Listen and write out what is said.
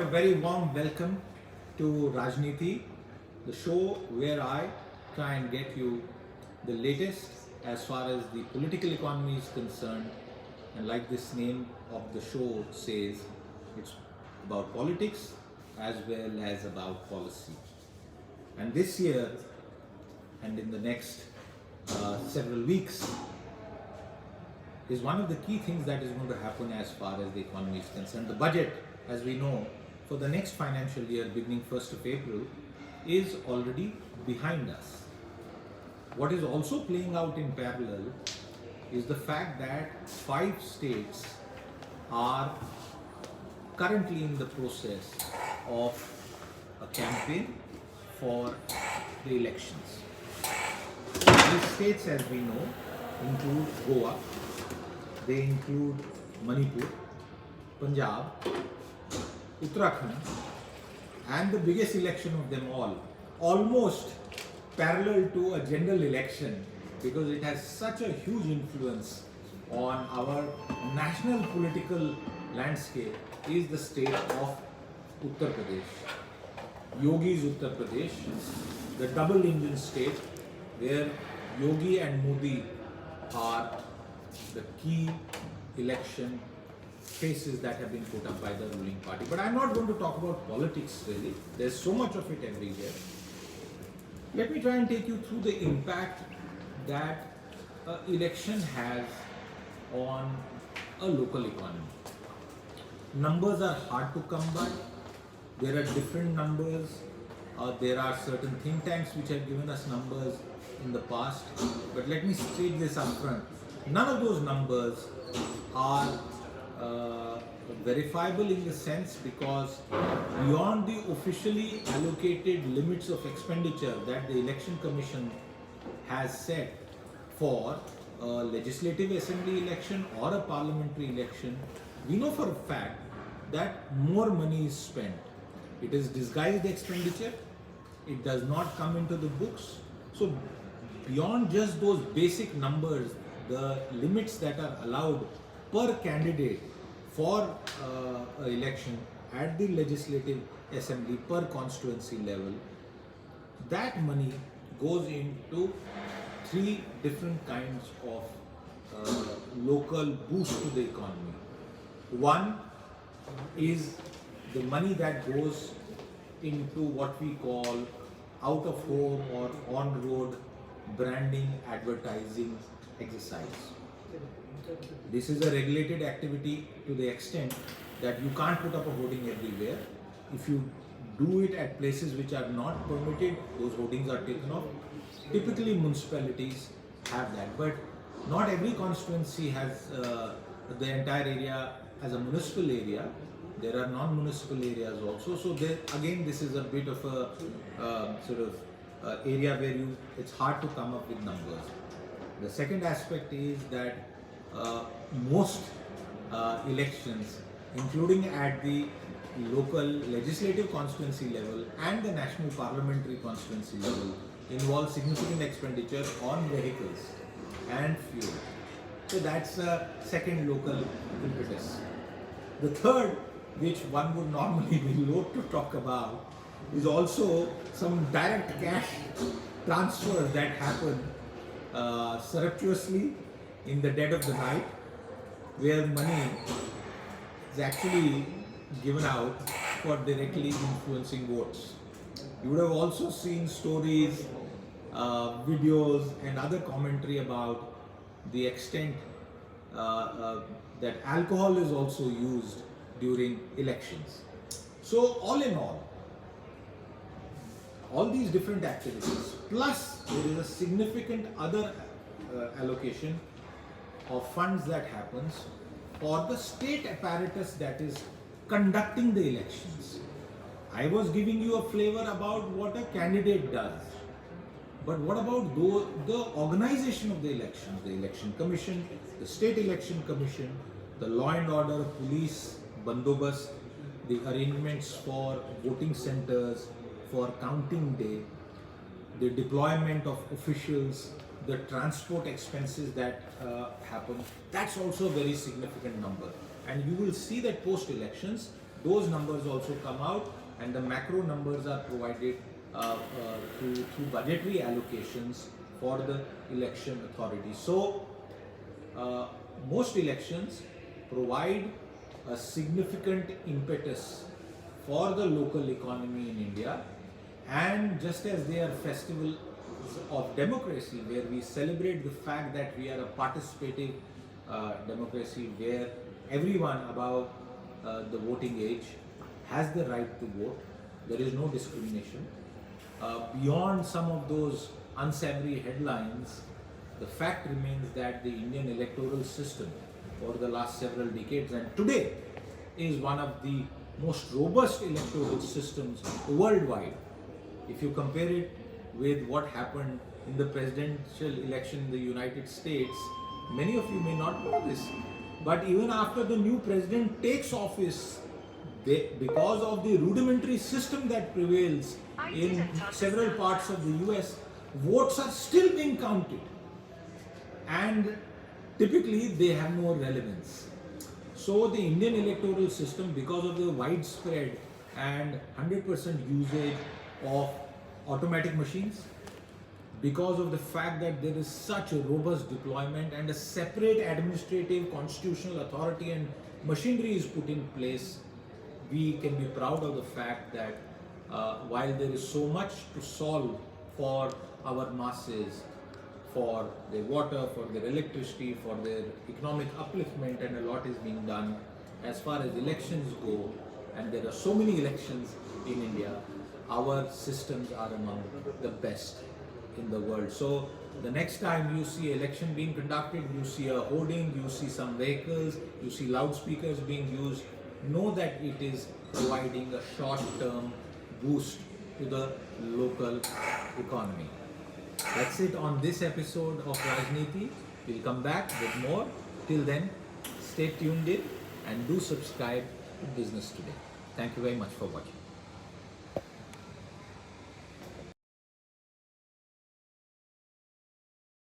everyone, a very warm welcome to Rajniti, the show where I try and get you the latest as far as the political economy is concerned. And like this name of the show says, it's about politics as well as about policy. And this year and in the next several weeks is one of the key things that is going to happen as far as the economy is concerned. The budget, as we know, for the next financial year beginning 1st of April is already behind us. What is also playing out in parallel is the fact that 5 states are currently in the process of a campaign for the elections. These states, as we know, include Goa, they include Manipur, Punjab, Uttarakhand, and the biggest election of them all, almost parallel to a general election because it has such a huge influence on our national political landscape, is the state of Uttar Pradesh. Yogi's Uttar Pradesh, the double engine state where Yogi and Modi are the key election faces that have been put up by the ruling party. But I'm not going to talk about politics really. There's so much of it everywhere. Let me try and take you through the impact that election has on a local economy. Numbers are hard to come by. There are different numbers. There are certain think tanks which have given us numbers in the past. But let me state this up front. None of those numbers are verifiable in the sense because beyond the officially allocated limits of expenditure that the Election Commission has set for a legislative assembly election or a parliamentary election, we know for a fact that more money is spent. It is disguised expenditure, it does not come into the books. So beyond just those basic numbers, the limits that are allowed per candidate for election at the legislative assembly per constituency level, that money goes into 3 different kinds of local boost to the economy. One is the money that goes into what we call out of home or on road branding advertising exercise. This is a regulated activity to the extent that you can't put up a hoarding everywhere. If you do it at places which are not permitted, those hoardings are taken off. Typically municipalities have that, but not every constituency has the entire area as a municipal area. There are non-municipal areas also. So there, again, this is a bit of a area where it's hard to come up with numbers. The second aspect is that most elections, including at the local legislative constituency level and the national parliamentary constituency level, involve significant expenditure on vehicles and fuel. So that's a second local impetus. The third, which one would normally be loath to talk about, is also some direct cash transfer that happen surreptitiously in the dead of the night, where money is actually given out for directly influencing votes. You would have also seen stories, videos and other commentary about the extent that alcohol is also used during elections. So all in all these different activities, plus there is a significant other allocation of funds that happens for the state apparatus that is conducting the elections. I was giving you a flavor about what a candidate does, but what about the organization of the elections, the election commission, the state election commission, the law and order, police, bandobast, the arrangements for voting centers, for counting day, the deployment of officials, the transport expenses that happen. That's also a very significant number. And you will see that post elections, those numbers also come out, and the macro numbers are provided through budgetary allocations for the election authority. So most elections provide a significant impetus for the local economy in India, and just as they are festivals of democracy where we celebrate the fact that we are a participative democracy where everyone above the voting age has the right to vote, there is no discrimination. Beyond some of those unsavory headlines, the fact remains that the Indian electoral system over the last several decades and today is one of the most robust electoral systems worldwide. If you compare it with what happened in the presidential election in the United States, many of you may not know this, but even after the new president takes office, because of the rudimentary system that prevails in several parts of the US, votes are still being counted, and typically they have no relevance. So the Indian electoral system, because of the widespread and 100% usage of automatic machines, because of the fact that there is such a robust deployment and a separate administrative constitutional authority and machinery is put in place, we can be proud of the fact that while there is so much to solve for our masses, for their water, for their electricity, for their economic upliftment, and a lot is being done as far as elections go, and there are so many elections in India, our systems are among the best in the world. So the next time you see election being conducted, you see a hoarding, you see some vehicles, you see loudspeakers being used, know that it is providing a short-term boost to the local economy. That's it on this episode of Rajniti. We'll come back with more. Till then, stay tuned in and do subscribe to Business Today. Thank you very much for watching.